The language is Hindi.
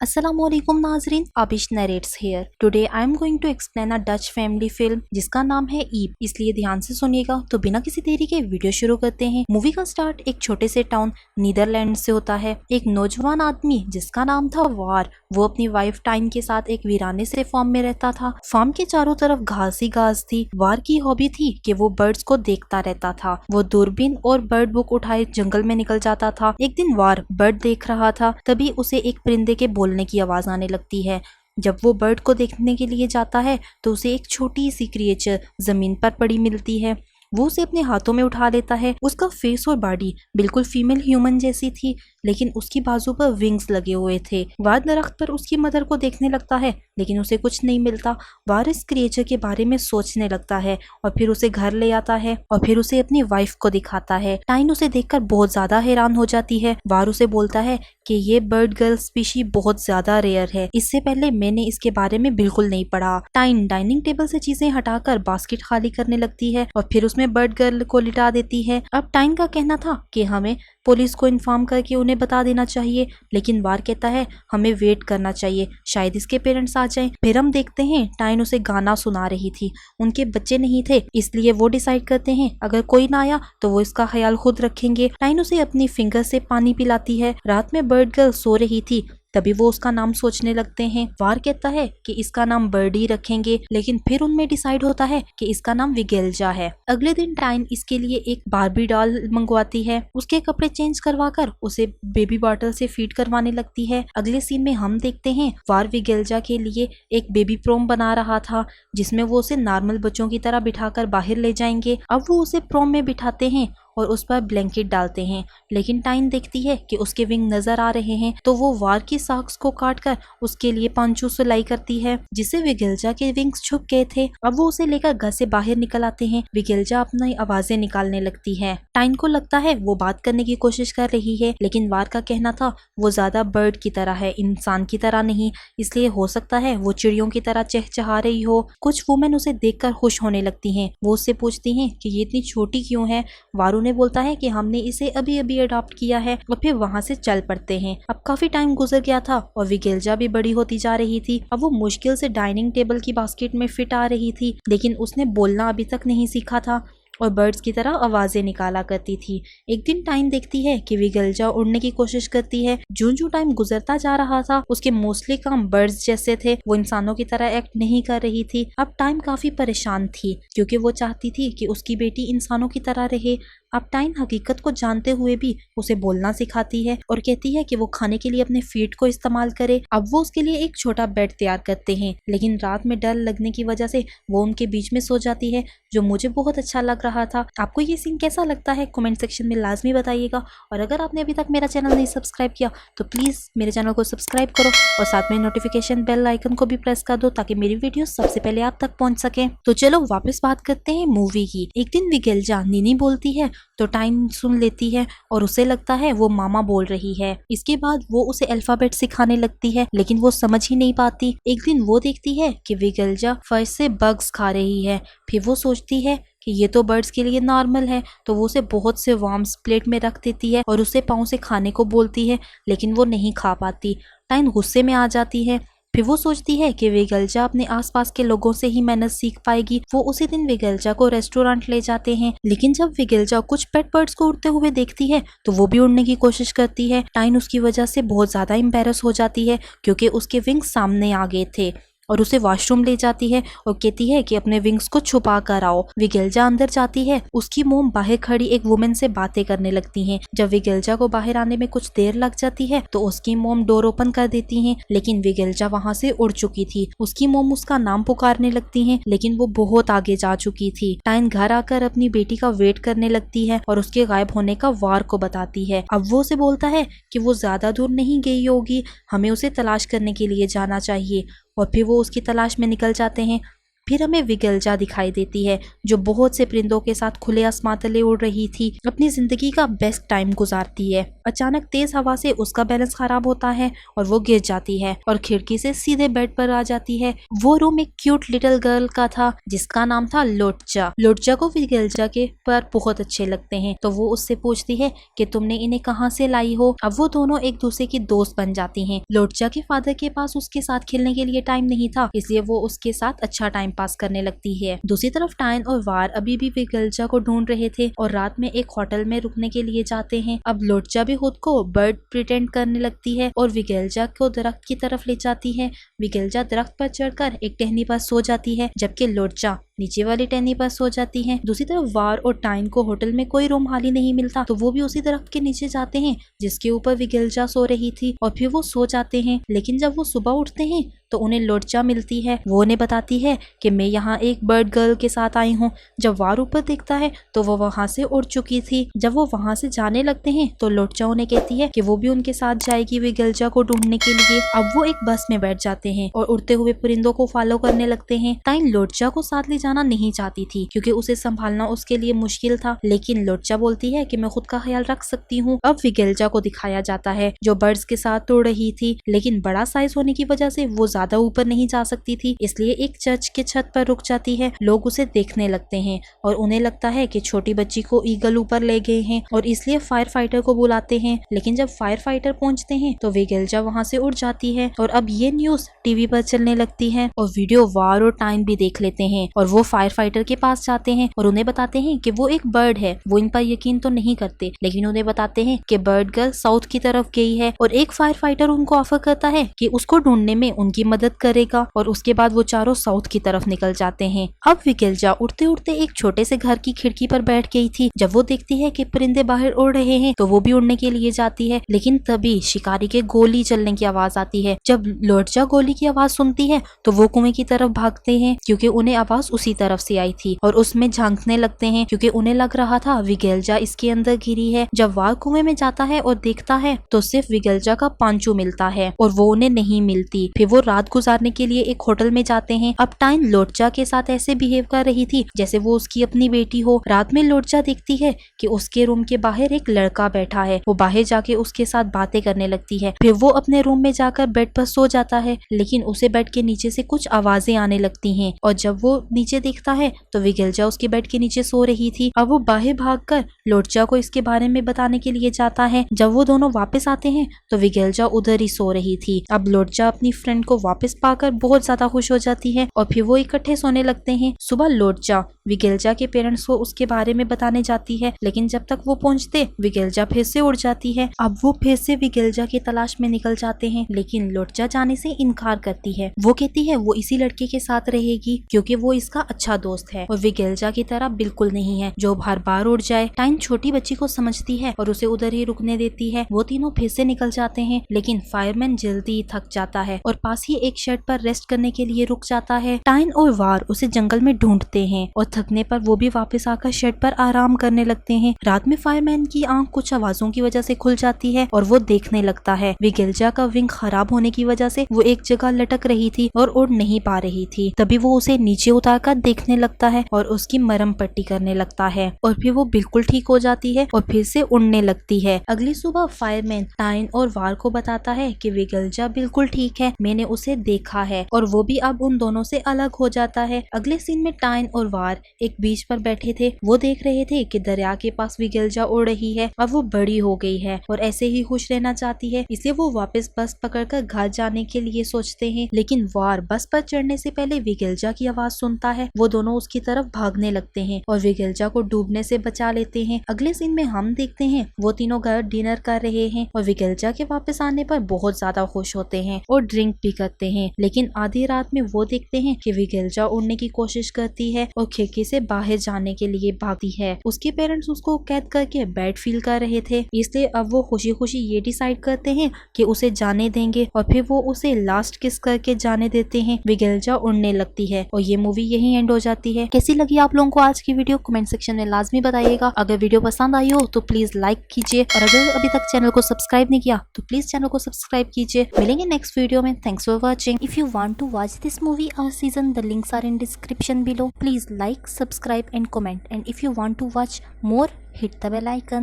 अस्सलामुअलैकुम नाजरीन, Abish narrates here. Today I am going to explain a Dutch family film जिसका नाम है ईप, इसलिए ध्यान से सुनिएगा। तो बिना किसी देरी के वीडियो शुरू करते हैं। मूवी का स्टार्ट एक छोटे से टाउन नीदरलैंड से होता है। एक नौजवान आदमी जिसका नाम था वार, वो अपनी वाइफ टाइन के साथ एक वीराने से फार्म में रहता था। फार्म के चारों तरफ घास ही घास थी। वार की हॉबी थी कि वो बर्ड्स को देखता रहता था। वो दूरबीन और बर्ड बुक उठाए जंगल में निकल जाता था। एक दिन वार बर्ड देख रहा था, तभी उसे एक परिंदे के बोलने की आवाज आने लगती है। जब वो बर्ड को देखने के लिए जाता है तो उसे एक छोटी सी क्रिएचर जमीन पर पड़ी मिलती है। वो उसे अपने हाथों में उठा लेता है। उसका फेस और बॉडी बिल्कुल फीमेल ह्यूमन जैसी थी, लेकिन उसकी बाजू पर विंग्स लगे हुए थे। वार दरख्त पर उसकी मदर को देखने लगता है, लेकिन उसे कुछ नहीं मिलता। वार इस क्रिएचर के बारे में सोचने लगता है और फिर उसे घर ले आता है और फिर उसे अपनी वाइफ को दिखाता है। टाइन उसे देखकर बहुत ज्यादा हैरान हो जाती है। वार उसे बोलता है कि ये बर्ड गर्ल स्पीशी बहुत ज्यादा रेयर है, इससे पहले मैंने इसके बारे में बिल्कुल नहीं पढ़ा। टाइन डाइनिंग टेबल से चीजें हटाकर बास्केट खाली करने लगती है और फिर उसमें बर्ड गर्ल को लिटा देती है। अब टाइन का कहना था कि हमें पुलिस को इन्फॉर्म करके उन्हें बता देना चाहिए, लेकिन वार कहता है हमें वेट करना चाहिए, शायद इसके पेरेंट्स आ जाएं। फिर हम देखते हैं टाइन उसे गाना सुना रही थी। उनके बच्चे नहीं थे, इसलिए वो डिसाइड करते हैं अगर कोई ना आया तो वो इसका ख्याल खुद रखेंगे। टाइन उसे अपनी फिंगर से पानी पिलाती है। रात में बर्ड गर्ल सो रही थी, तभी वो उसका नाम सोचने लगते हैं। वार कहता है कि इसका नाम बर्डी रखेंगे, लेकिन फिर उनमें डिसाइड होता है कि इसका नाम विगेल्जा है। अगले दिन टाइन इसके लिए एक बार्बी डॉल मंगवाती है। उसके कपड़े चेंज करवाकर उसे बेबी बॉटल से फीड करवाने लगती है। अगले सीन में हम देखते हैं वार विगेल्जा के लिए एक बेबी प्रोम बना रहा था, जिसमें वो उसे नॉर्मल बच्चों की तरह बिठाकर बाहर ले जाएंगे। अब वो उसे प्रोम में बिठाते हैं और उस पर ब्लैंकेट डालते हैं, लेकिन टाइन देखती है कि उसके विंग नजर आ रहे हैं, तो वो वार की सॉक्स को काटकर उसके लिए पांचू सिलाई करती है, जिससे विगेल्जा के विंग्स छुप गए थे। अब वो उसे लेकर घर से बाहर निकल आते हैं। विगेल्जा अपनी आवाजें निकालने लगती है। टाइन को लगता है वो बात करने की कोशिश कर रही है, लेकिन वार का कहना था वो ज्यादा बर्ड की तरह है, इंसान की तरह नहीं, इसलिए हो सकता है वो चिड़ियों की तरह चहचहा रही हो। कुछ वुमेन उसे देखकर खुश होने लगती हैं। वो उससे पूछती हैं कि ये इतनी छोटी क्यों है। वार ने बोलता है कि हमने इसे अभी अभी अडॉप्ट किया है और फिर वहां से चल पड़ते हैं। अब काफी टाइम गुजर गया था और विगेल्जा भी बड़ी होती जा रही थी। अब वो मुश्किल से डाइनिंग टेबल की बास्केट में फिट आ रही थी, लेकिन उसने बोलना अभी तक नहीं सीखा था और बर्ड्स की तरह आवाजें निकाला करती थी। एक दिन टाइम देखती है कि विगेल्जा उड़ने की कोशिश करती है। जो टाइम गुजरता जा रहा था उसके मोस्टली काम बर्ड्स जैसे थे, वो इंसानों की तरह एक्ट नहीं कर रही थी। अब टाइम काफी परेशान थी क्योंकि वो चाहती थी कि उसकी बेटी इंसानों की तरह रहे। अब टाइम हकीकत को जानते हुए भी उसे बोलना सिखाती है और कहती है कि वो खाने के लिए अपने फीट को इस्तेमाल करे। अब वो उसके लिए एक छोटा बेड तैयार करते हैं, लेकिन रात में डर लगने की वजह से वो उनके बीच में सो जाती है, जो मुझे बहुत अच्छा लग रहा था। आपको ये सीन कैसा लगता है कमेंट सेक्शन में लाजमी बताइएगा। और अगर आपने अभी तक मेरा चैनल नहीं सब्सक्राइब किया तो प्लीज मेरे चैनल को सब्सक्राइब करो और साथ में नोटिफिकेशन बेल आइकन को भी प्रेस कर दो, ताकि मेरी वीडियो सबसे पहले आप तक पहुंच सके। तो चलो वापस बात करते हैं मूवी की। एक दिन विगेल्जा नीनी बोलती है तो टाइम सुन लेती है और उसे लगता है वो मामा बोल रही है। इसके बाद वो उसे अल्फाबेट सिखाने लगती है, लेकिन वो समझ ही नहीं पाती। एक दिन वो देखती है कि विगेल्जा फर्श से बग्स खा रही है। फिर वो सोचती है कि ये तो बर्ड्स के लिए नॉर्मल है, तो वो उसे बहुत से वर्म्स प्लेट में रख देती है और उसे पाँव से खाने को बोलती है, लेकिन वो नहीं खा पाती। टाइन गुस्से में आ जाती है। फिर वो सोचती है कि विगेल्जा अपने आसपास के लोगों से ही मेहनत सीख पाएगी। वो उसी दिन विगेल्जा को रेस्टोरेंट ले जाते हैं, लेकिन जब विगेल्जा कुछ पेट बर्ड्स को उड़ते हुए देखती है तो वो भी उड़ने की कोशिश करती है। टाइन उसकी वजह से बहुत ज्यादा एम्बैरस हो जाती है क्योंकि उसके विंग्स सामने आ गए थे और उसे वॉशरूम ले जाती है और कहती है कि अपने विंग्स को छुपा कर आओ। विगेल्जा अंदर जाती है। उसकी मोम बाहर खड़ी एक वुमेन से बातें करने लगती हैं। जब विगेल्जा को बाहर आने में कुछ देर लग जाती है तो उसकी मोम डोर ओपन कर देती हैं, लेकिन विगेल्जा वहां से उड़ चुकी थी। उसकी मोम उसका नाम पुकारने लगती हैं, लेकिन वो बहुत आगे जा चुकी थी। टाइन घर आकर अपनी बेटी का वेट करने लगती है और उसके गायब होने का वार को बताती है। अब वो उसे बोलता है कि वो ज्यादा दूर नहीं गई होगी, हमें उसे तलाश करने के लिए जाना चाहिए, और फिर वो उसकी तलाश में निकल जाते हैं। फिर हमें विगेल्जा दिखाई देती है जो बहुत से परिंदों के साथ खुले आसमान तले उड़ रही थी, अपनी जिंदगी का बेस्ट टाइम गुजारती है। अचानक तेज हवा से उसका बैलेंस खराब होता है और वो गिर जाती है और खिड़की से सीधे बेड पर आ जाती है। वो रूम एक क्यूट लिटिल गर्ल का था जिसका नाम था लोटचा। लोटचा को विगेल्जा के पर बहुत अच्छे लगते हैं, तो वो उससे पूछती है कि तुमने इन्हें कहाँ से लाई हो। अब वो दोनों एक दूसरे की दोस्त बन जाती हैं। लोटचा के फादर के पास उसके साथ खेलने के लिए टाइम नहीं था, इसलिए वो उसके साथ अच्छा टाइम पास करने लगती है। दूसरी तरफ टाइन और वार अभी भी विगेल्जा को ढूंढ रहे थे और रात में एक होटल में रुकने के लिए जाते हैं। अब लोटचा भी खुद को बर्ड प्रिटेंड करने लगती है और विगेल्जा को दरख्त की तरफ ले जाती है। विगेल्जा दरख्त पर चढ़कर एक टहनी पर सो जाती है, जबकि लोटचा नीचे वाली टहनी पर सो जाती है। दूसरी तरफ वार और टाइन को होटल में कोई रूम खाली नहीं मिलता, तो वो भी उसी दरख्त के नीचे जाते हैं जिसके ऊपर विगेल्जा सो रही थी और फिर वो सो जाते हैं। लेकिन जब वो सुबह उठते हैं तो उन्हें लोटचा मिलती है। वो उन्हें बताती है कि मैं यहाँ एक बर्ड गर्ल के साथ आई हूँ। जब वार ऊपर देखता है तो वो वहाँ से उड़ चुकी थी। जब वो वहाँ से जाने लगते हैं तो लोटचा उन्हें कहती है कि वो भी उनके साथ जाएगी विगेल्जा को ढूंढने के लिए। अब वो एक बस में बैठ जाते हैं और उड़ते हुए परिंदों को फॉलो करने लगते हैं। टाइन लोटचा को साथ ले जाना नहीं चाहती थी क्योंकि उसे संभालना उसके लिए मुश्किल था, लेकिन लोटचा बोलती है कि मैं खुद का ख्याल रख सकती हूँ। अब विगेल्जा को दिखाया जाता है जो बर्ड्स के साथ उड़ रही थी, लेकिन बड़ा साइज होने की वजह से वो ज्यादा ऊपर नहीं जा सकती थी, इसलिए एक चर्च के छत पर रुक जाती है। लोग उसे देखने लगते हैं और उन्हें लगता है कि छोटी बच्ची को ईगल ऊपर ले गए हैं और इसलिए फायर फाइटर को बुलाते हैं। लेकिन जब फायर फाइटर पहुंचते हैं तो विगेल्जा वहां से उड़ जाती है और अब ये न्यूज टीवी पर चलने लगती है और वीडियो वार और टाइन भी देख लेते हैं और वो फायर फाइटर के पास जाते हैं और उन्हें बताते हैं कि वो एक बर्ड है। वो इन पर यकीन तो नहीं करते, लेकिन उन्हें बताते हैं कि बर्ड गर्ल साउथ की तरफ गई है और एक फायर फाइटर उनको ऑफर करता है कि उसको ढूंढने में उनकी मदद करेगा और उसके बाद वो चारों साउथ की तरफ निकल जाते हैं। अब विगेल्जा उड़ते उड़ते एक छोटे से घर की खिड़की पर बैठ गई थी। जब वो देखती है कि परिंदे बाहर उड़ रहे हैं तो वो भी उड़ने के लिए जाती है, लेकिन तभी शिकारी के गोली चलने की आवाज आती है। जब लोटचा गोली की आवाज सुनती है तो वो कुएं की तरफ भागते हैं क्योंकि उन्हें आवाज उसी तरफ से आई थी और उसमें झांकने लगते हैं क्योंकि उन्हें लग रहा था विगेल्जा इसके अंदर गिरी है। जब वार कुएं में जाता है और देखता है तो सिर्फ विगेल्जा का पांचू मिलता है और वो उन्हें नहीं मिलती। फिर वो रात गुजारने के लिए एक होटल में जाते हैं। अब टाइन लोटचा के साथ ऐसे बिहेव कर रही थी जैसे वो उसकी अपनी बेटी हो। रात में लोटचा देखती है कि उसके रूम के बाहर एक लड़का बैठा है। वो बाहर जाके उसके साथ बातें करने लगती है। फिर वो अपने रूम में जाकर बेड पर सो जाता है, लेकिन उसे बेड के नीचे से कुछ आवाजें आने लगती हैं और जब वो नीचे देखता है तो विगेल्जा उसके बेड के नीचे सो रही थी। अब वो बाहर भागकर लोटचा को इसके बारे में बताने के लिए जाता है। जब वो दोनों वापस आते हैं तो विगेल्जा उधर ही सो रही थी। अब लोटचा अपनी फ्रेंड को वापस पाकर बहुत ज्यादा खुश हो जाती है और फिर वो इकट्ठे सोने लगते हैं। सुबह लोटचा विगेल्जा के पेरेंट्स को उसके बारे में बताने जाती है, लेकिन जब तक वो पहुंचते विगेल्जा फिर से उड़ जाती है। अब वो फिर से विगेल्जा की तलाश में निकल जाते हैं, लेकिन लोटचा जाने से इनकार करती है। वो कहती है वो इसी लड़के के साथ रहेगी क्योंकि वो इसका अच्छा दोस्त है और विगेल्जा की तरह बिल्कुल नहीं है जो हर बार उड़ जाए। टाइन छोटी बच्ची को समझती है और उसे उधर ही रुकने देती है। वो तीनों फिर से निकल जाते हैं, लेकिन फायरमैन जल्दी ही थक जाता है और पास ही एक शेड पर रेस्ट करने के लिए रुक जाता है। टाइन और वार उसे जंगल में ढूंढते हैं और थकने पर वो भी वापस आकर शेड पर आराम करने लगते हैं। रात में फायरमैन की आंख कुछ आवाजों की वजह से खुल जाती है और वो देखने लगता है। विगेल्जा का विंग खराब होने की वजह से वो एक जगह लटक रही थी और उड़ नहीं पा रही थी। तभी वो उसे नीचे उतारकर देखने लगता है और उसकी मरहम पट्टी करने लगता है और फिर वो बिल्कुल ठीक हो जाती है और फिर से उड़ने लगती है। अगली सुबह फायरमैन टाइन और वार को बताता है कि विगेल्जा बिल्कुल ठीक है, मैंने उसे देखा है और वो भी अब उन दोनों से अलग हो जाता है। अगले सीन में टाइन और वार एक बीच पर बैठे थे। वो देख रहे थे कि दरिया के पास विगेल्जा उड़ रही है। अब वो बड़ी हो गई है और ऐसे ही खुश रहना चाहती है, इसलिए वो वापस बस पकड़कर घर जाने के लिए सोचते हैं। लेकिन वार बस पर चढ़ने से पहले विगेल्जा की आवाज सुनता है। वो दोनों उसकी तरफ भागने लगते हैं और विगेल्जा को डूबने से बचा लेते हैं। अगले सीन में हम देखते हैं वो तीनों घर डिनर कर रहे हैं और विगेल्जा के वापस आने पर बहुत ज्यादा खुश होते हैं और ड्रिंक भी करते हैं। लेकिन आधी रात में वो देखते हैं कि विगेल्जा उड़ने की कोशिश करती है और खिड़की से बाहर जाने के लिए भागती है। उसके पेरेंट्स उसको कैद करके बैड फील कर रहे थे, इसलिए अब वो खुशी खुशी ये डिसाइड करते हैं कि उसे जाने देंगे और फिर वो उसे लास्ट किस करके जाने देते हैं। विगेल्जा उड़ने लगती है और ये मूवी यही एंड हो जाती है। कैसी लगी आप लोगों को आज की वीडियो कमेंट सेक्शन में लाजमी बताइएगा। अगर वीडियो पसंद आई हो तो प्लीज लाइक कीजिए और अगर अभी तक चैनल को सब्सक्राइब नहीं किया तो प्लीज चैनल को सब्सक्राइब कीजिए। मिलेंगे नेक्स्ट वीडियो में। Thanks for watching. If you want to watch this movie और season, the links are in description below. Please like, subscribe and comment, and if you want to watch more, hit the bell icon.